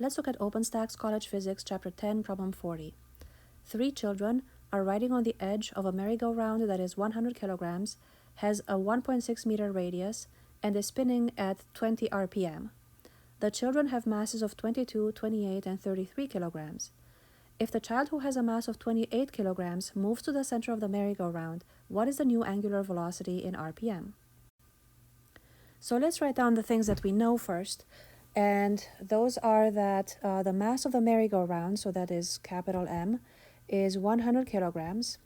Let's look at OpenStax College Physics, Chapter 10, Problem 40. 3 children are riding on the edge of a merry-go-round that is 100 kilograms, has a 1.6 meter radius, and is spinning at 20 RPM. The children have masses of 22, 28, and 33 kilograms. If the child who has a mass of 28 kilograms moves to the center of the merry-go-round, what is the new angular velocity in RPM? So let's write down the things that we know first. And those are that the mass of the merry-go-round, so that is capital M, is 100 kilograms.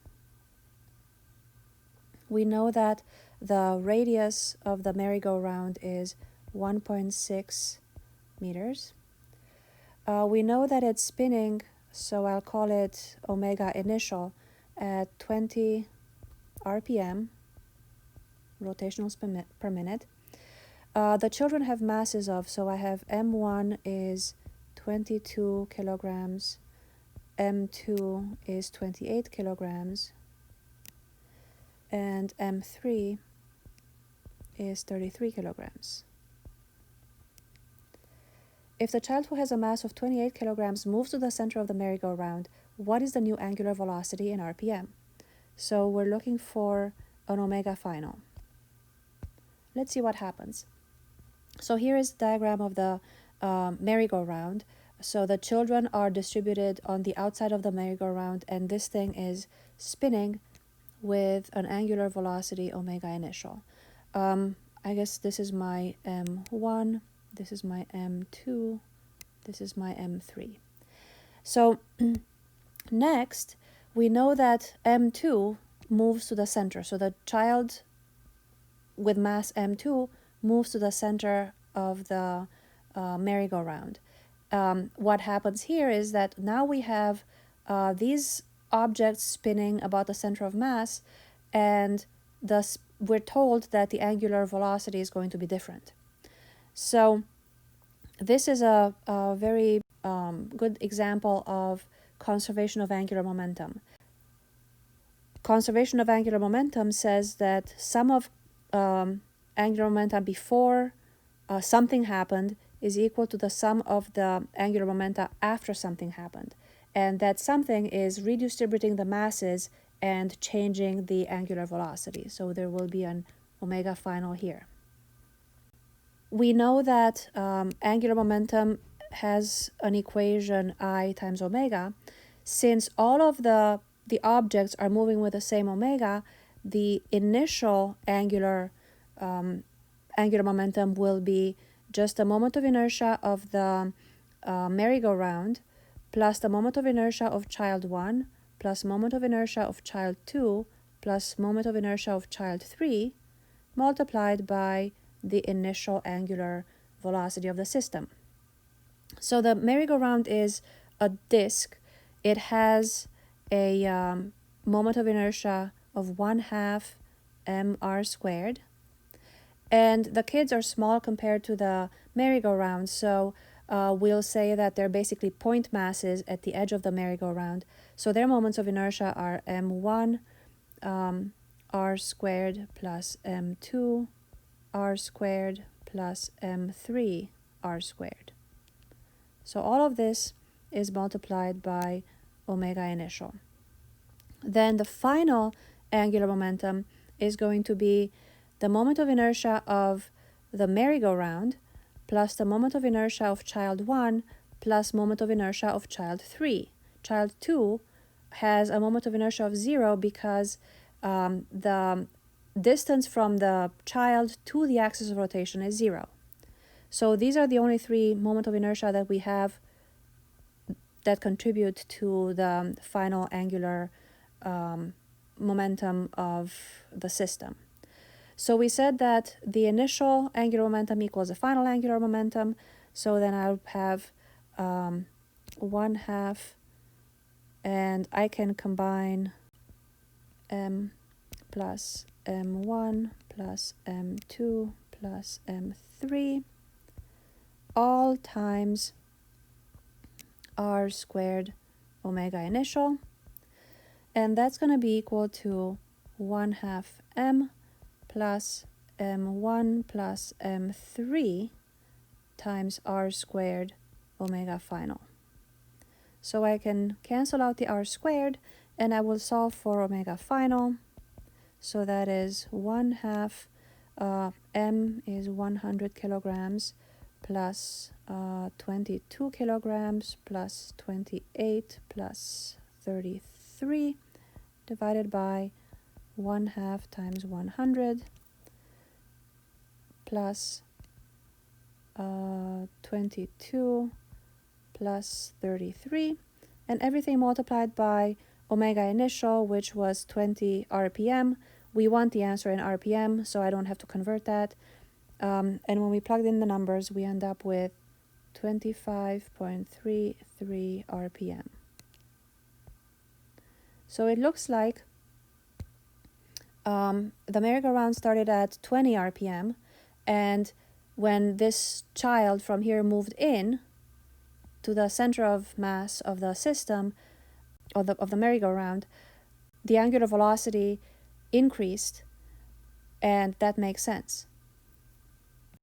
We know that the radius of the merry-go-round is 1.6 meters. We know that it's spinning, so I'll call it omega initial, at 20 RPM, rotational spin per minute. The children have masses of, so I have M1 is 22 kilograms, M2 is 28 kilograms, and M3 is 33 kilograms. If the child who has a mass of 28 kilograms moves to the center of the merry-go-round, what is the new angular velocity in RPM? So we're looking for an omega final. Let's see what happens. So here is the diagram of the merry-go-round. So the children are distributed on the outside of the merry-go-round, and this thing is spinning with an angular velocity omega initial. I guess this is my M1, this is my M2, this is my M3. So next, we know that M2 moves to the center. So the child with mass M2 moves to the center of the merry-go-round. What happens here is that now we have these objects spinning about the center of mass, and thus we're told that the angular velocity is going to be different. So this is a very good example of conservation of angular momentum. Conservation of angular momentum says that sum of angular momentum before something happened is equal to the sum of the angular momenta after something happened. And that something is redistributing the masses and changing the angular velocity. So there will be an omega final here. We know that angular momentum has an equation I times omega. Since all of the objects are moving with the same omega, the initial angular momentum will be just the moment of inertia of the merry-go-round plus the moment of inertia of child 1 plus moment of inertia of child 2 plus moment of inertia of child 3 multiplied by the initial angular velocity of the system. So the merry-go-round is a disk. It has a moment of inertia of 1/2 mr squared. And the kids are small compared to the merry-go-round, so we'll say that they're basically point masses at the edge of the merry-go-round. So their moments of inertia are m1 r squared plus m2 r squared plus m3 r squared. So all of this is multiplied by omega initial. Then the final angular momentum is going to be the moment of inertia of the merry-go-round plus the moment of inertia of child 1 plus moment of inertia of child 3. Child 2 has a moment of inertia of 0 because the distance from the child to the axis of rotation is 0. So these are the only 3 moment of inertia that we have that contribute to the final angular momentum of the system. So we said that the initial angular momentum equals the final angular momentum. So then I'll have 1/2, and I can combine m plus m1 plus m2 plus m3 all times r squared omega initial. And that's going to be equal to 1/2 m plus m1 plus m3 times r squared omega final. So I can cancel out the r squared, and I will solve for omega final. So that is 1/2 m is 100 kilograms plus 22 kilograms plus 28 plus 33 divided by 1/2 times 100 plus 22 plus 33, and everything multiplied by omega initial, which was 20 RPM. We want the answer in RPM, so I don't have to convert that. And when we plugged in the numbers, we end up with 25.33 RPM. So it looks like the merry-go-round started at 20 RPM, and when this child from here moved in to the center of mass of the system, of the merry-go-round, the angular velocity increased, and that makes sense.